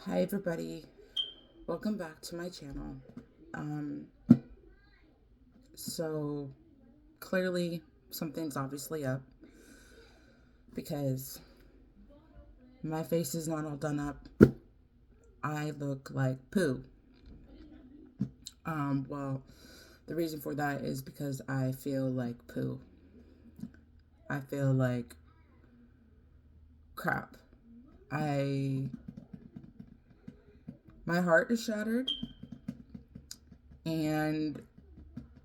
Hi everybody, welcome back to my channel. Um, so clearly something's obviously up because my face is not all done up. I look like poo. Well, the reason for that is because I feel like poo. I feel like crap. I, my heart is shattered and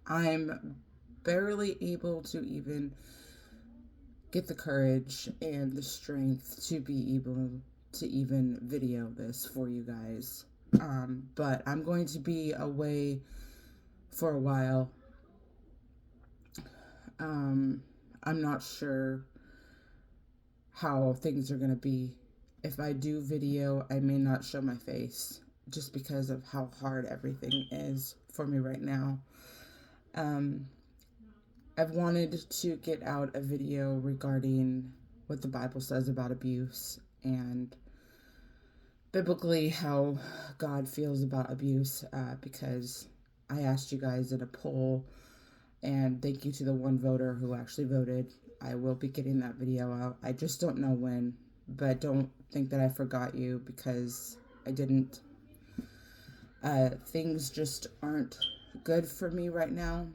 I'm barely able to even get the courage and the strength to be able to even video this for you guys. But I'm going to be away for a while. Um, I'm not sure how things are going to be. If I do video, I may not show my face just because of how hard everything is for me right now. Um, I've wanted to get out a video regarding what the Bible says about abuse and biblically how God feels about abuse because I asked you guys in a poll, and thank you to the one voter who actually voted. I will be getting that video out. I just don't know when, but don't think that I forgot you because I didn't. Things just aren't good for me right now.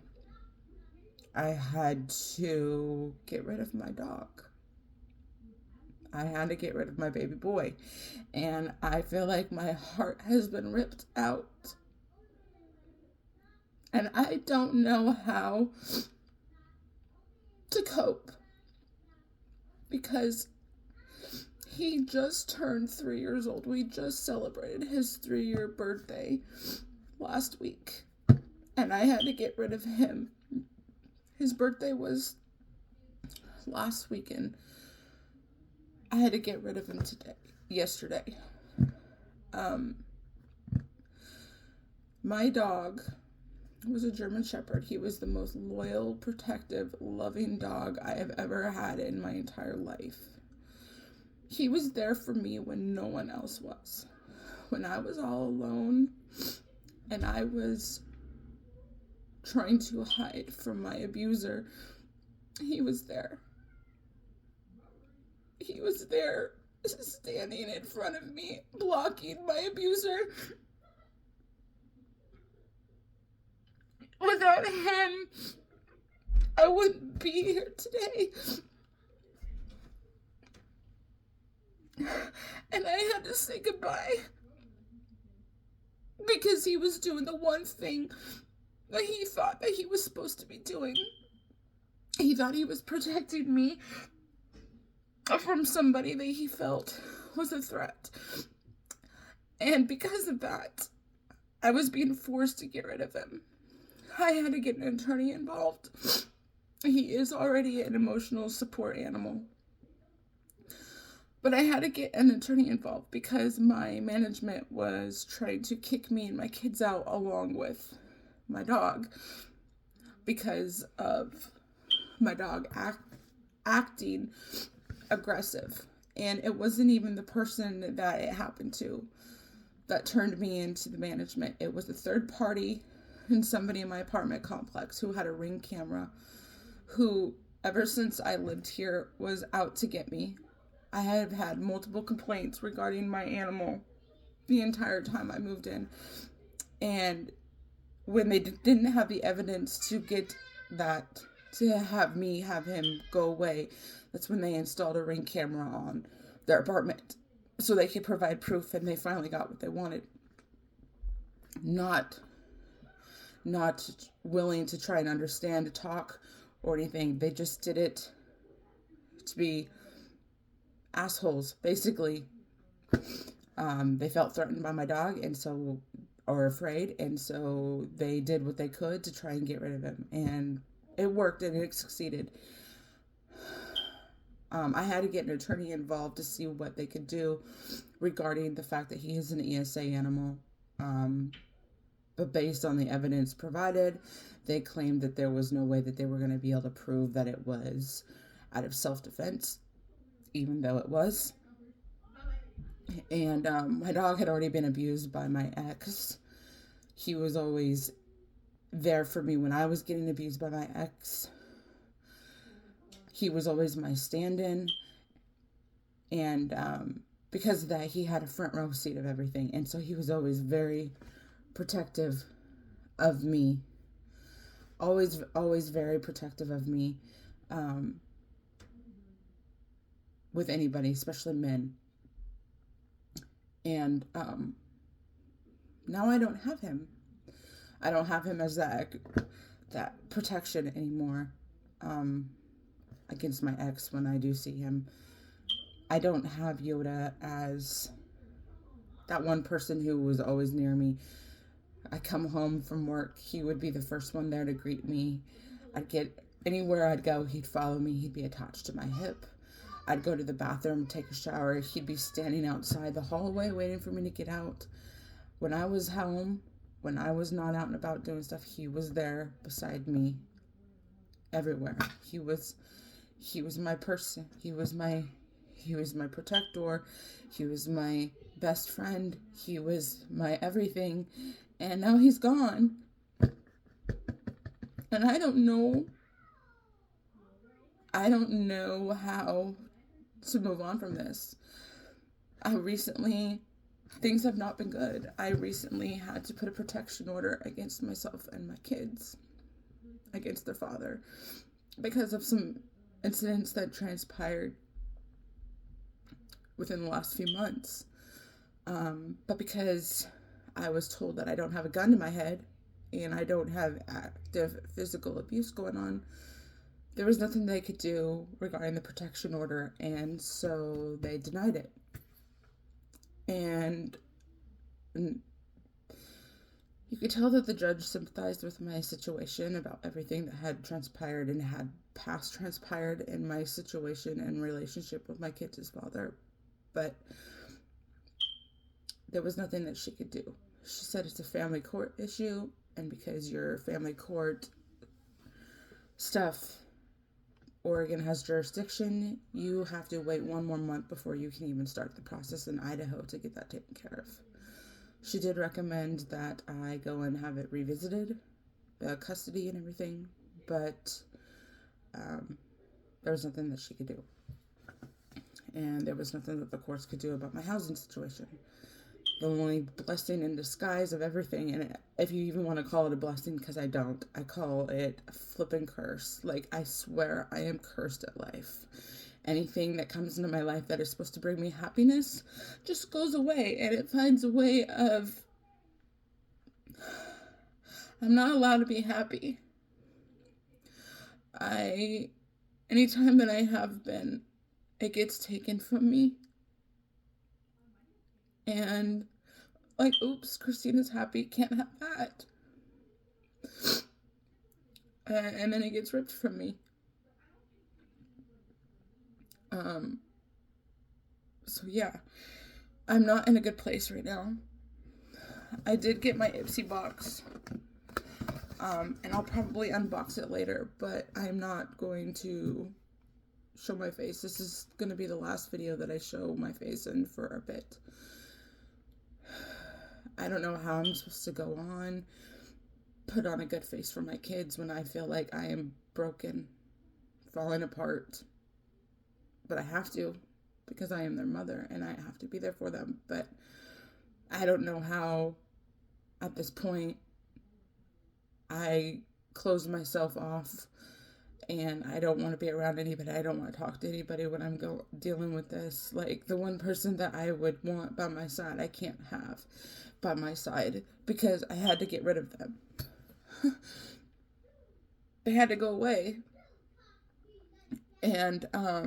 I had to get rid of my dog. I had to get rid of my baby boy. And I feel like my heart has been ripped out. And I don't know how to cope because he just turned 3 years old. We just celebrated his 3-year birthday last week. And I had to get rid of him. His birthday was last weekend. I had to get rid of him yesterday. My dog was a German Shepherd. He was the most loyal, protective, loving dog I have ever had in my entire life. He was there for me when no one else was. When I was all alone and I was trying to hide from my abuser, he was there. He was there, standing in front of me, blocking my abuser. Without him, I wouldn't be here today. And I had to say goodbye because he was doing the one thing that he thought that he was supposed to be doing. He thought he was protecting me from somebody that he felt was a threat. And because of that, I was being forced to get rid of him. I had to get an attorney involved. He is already an emotional support animal. But I had to get an attorney involved because my management was trying to kick me and my kids out along with my dog because of my dog acting aggressive. And it wasn't even the person that it happened to that turned me into the management. It was a third party and somebody in my apartment complex who had a Ring camera who, ever since I lived here, was out to get me. I have had multiple complaints regarding my animal the entire time I moved in. And when they didn't have the evidence to get that, to have him go away, that's when they installed a Ring camera on their apartment so they could provide proof, and they finally got what they wanted. Not willing to try and understand, to talk or anything. They just did it to be assholes, basically. They felt threatened by my dog or afraid, and so they did what they could to try and get rid of him, and it worked and it succeeded. I had to get an attorney involved to see what they could do regarding the fact that he is an ESA animal. But based on the evidence provided, they claimed that there was no way that they were going to be able to prove that it was out of self-defense, even though it was. And my dog had already been abused by my ex. He was always there for me when I was getting abused by my ex. He was always my stand-in. And because of that, he had a front row seat of everything. And so he was always very protective of me. Always very protective of me. With anybody, especially men. And now I don't have him. I don't have him as that protection anymore against my ex when I do see him. I don't have Yoda as that one person who was always near me. I come home from work, he would be the first one there to greet me. Anywhere I'd go, he'd follow me. He'd be attached to my hip. I'd go to the bathroom, take a shower. He'd be standing outside the hallway waiting for me to get out. When I was home, when I was not out and about doing stuff, he was there beside me everywhere. He was my person. He was my protector. He was my best friend. He was my everything. And now he's gone. And I don't know how to move on from this. Things have not been good. I recently had to put a protection order against myself and my kids, against their father, because of some incidents that transpired within the last few months. But because I was told that I don't have a gun to my head and I don't have active physical abuse going on, there was nothing they could do regarding the protection order, and so they denied it. And you could tell that the judge sympathized with my situation about everything that had transpired and had past transpired in my situation and relationship with my kids' father. But there was nothing that she could do. She said it's a family court issue, and because your family court stuff, Oregon has jurisdiction, you have to wait 1 more month before you can even start the process in Idaho to get that taken care of. She did recommend that I go and have it revisited, custody and everything, but there was nothing that she could do. And there was nothing that the courts could do about my housing situation. The only blessing in disguise of everything, and if you even want to call it a blessing, because I don't, I call it a flipping curse. Like, I swear I am cursed at life. Anything that comes into my life that is supposed to bring me happiness just goes away, and it finds a way of, I'm not allowed to be happy. Anytime that I have been, it gets taken from me. And like, oops, Christina's happy, can't have that. And then it gets ripped from me. So yeah, I'm not in a good place right now. I did get my Ipsy box, and I'll probably unbox it later, but I'm not going to show my face. This is going to be the last video that I show my face in for a bit. I don't know how I'm supposed to go on, put on a good face for my kids when I feel like I am broken, falling apart. But I have to, because I am their mother and I have to be there for them. But I don't know how, at this point, I close myself off and I don't want to be around anybody. I don't want to talk to anybody when I'm dealing with this. Like, the one person that I would want by my side, I can't have by my side because I had to get rid of them. They had to go away. And I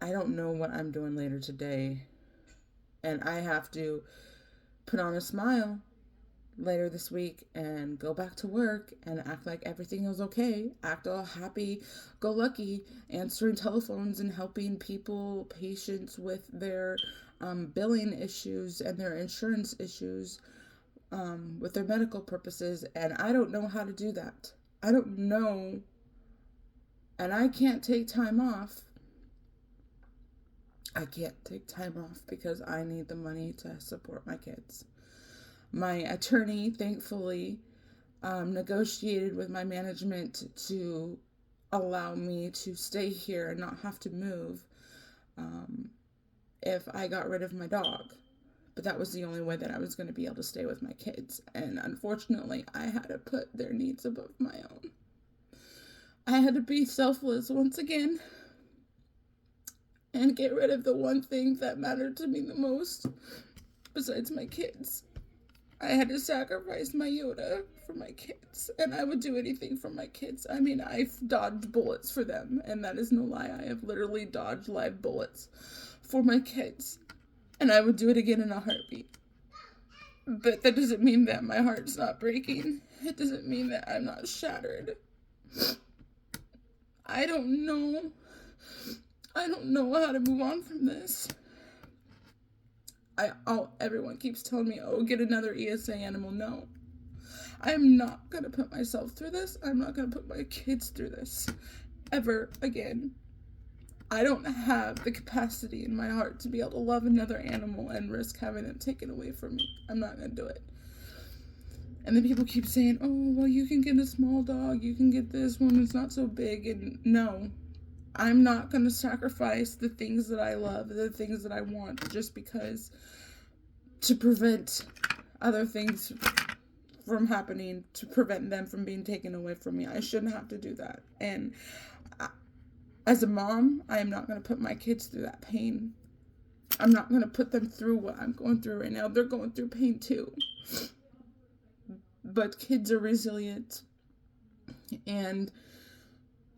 don't know what I'm doing later today. And I have to put on a smile later this week and go back to work and act like everything is okay. Act all happy, go lucky, answering telephones and helping patients with their billing issues and their insurance issues, with their medical purposes. And I don't know how to do that. I don't know And I can't take time off. I can't take time off because I need the money to support my kids. My attorney, thankfully, negotiated with my management to allow me to stay here and not have to move if I got rid of my dog. But that was the only way that I was going to be able to stay with my kids. And unfortunately, I had to put their needs above my own. I had to be selfless once again and get rid of the one thing that mattered to me the most besides my kids. I had to sacrifice my Yoda for my kids, and I would do anything for my kids. I mean, I've dodged bullets for them, and that is no lie. I have literally dodged live bullets for my kids, and I would do it again in a heartbeat. But that doesn't mean that my heart's not breaking. It doesn't mean that I'm not shattered. I don't know how to move on from this. Everyone keeps telling me, oh, get another ESA animal. No. I am not going to put myself through this. I'm not going to put my kids through this ever again. I don't have the capacity in my heart to be able to love another animal and risk having them taken away from me. I'm not going to do it. And then people keep saying, oh, well, you can get a small dog. You can get this one. It's not so big. And no, I'm not going to sacrifice the things that I love, the things that I want, just because to prevent other things from happening, to prevent them from being taken away from me. I shouldn't have to do that. And as a mom, I am not going to put my kids through that pain. I'm not going to put them through what I'm going through right now. They're going through pain too. But kids are resilient. And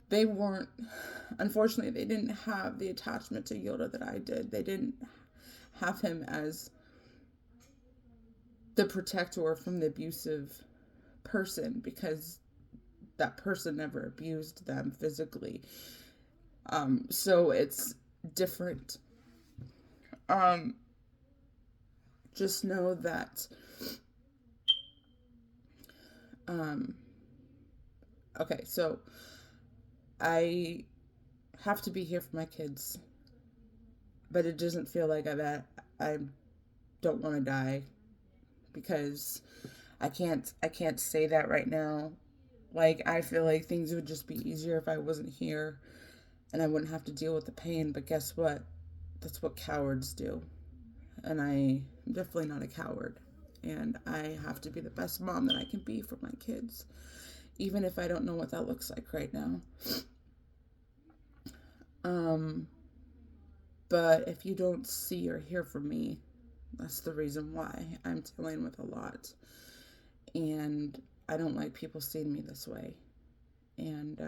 they weren't, unfortunately, they didn't have the attachment to Yoda that I did. They didn't have him as the protector from the abusive person, because that person never abused them physically. So it's different. Just know that, okay, so I have to be here for my kids, but it doesn't feel like that I don't want to die, because I can't say that right now. Like, I feel like things would just be easier if I wasn't here and I wouldn't have to deal with the pain. But guess what? That's what cowards do. And I'm definitely not a coward. And I have to be the best mom that I can be for my kids, even if I don't know what that looks like right now. But if you don't see or hear from me, that's the reason why. I'm dealing with a lot. And I don't like people seeing me this way. And,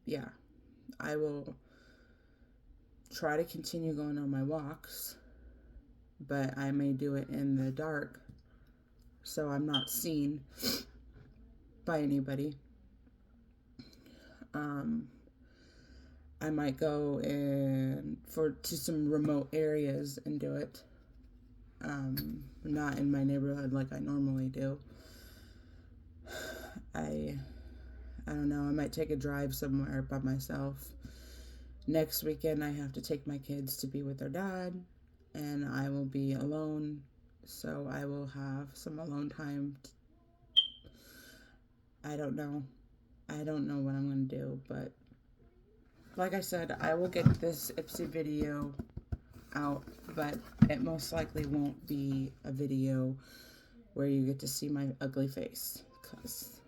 yeah, I will try to continue going on my walks, but I may do it in the dark, so I'm not seen by anybody. I might go to some remote areas and do it. Not in my neighborhood like I normally do. I don't know, I might take a drive somewhere by myself. Next weekend I have to take my kids to be with their dad, and I will be alone, so I will have some alone time. I don't know what I'm going to do, but like I said, I will get this Ipsy video out, but it most likely won't be a video where you get to see my ugly face, because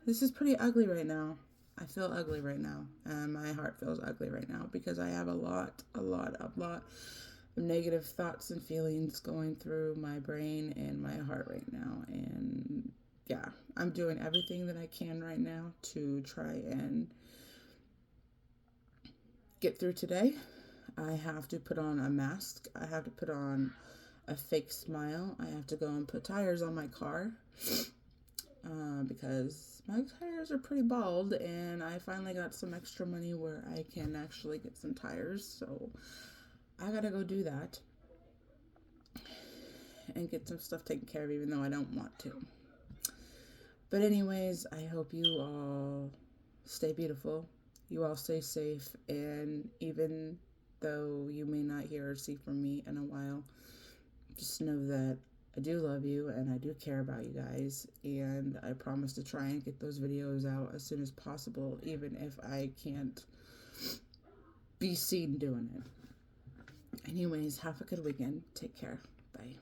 this is pretty ugly right now. I feel ugly right now, and my heart feels ugly right now, because I have a lot of negative thoughts and feelings going through my brain and my heart right now. And yeah, I'm doing everything that I can right now to try and get through today. I have to put on a mask. I have to put on a fake smile. I have to go and put tires on my car, because my tires are pretty bald, and I finally got some extra money where I can actually get some tires, so I gotta go do that and get some stuff taken care of, even though I don't want to. But anyways, I hope you all stay beautiful. You all stay safe. And even though you may not hear or see from me in a while, just know that I do love you and I do care about you guys. And I promise to try and get those videos out as soon as possible, even if I can't be seen doing it. Anyways, have a good weekend. Take care. Bye.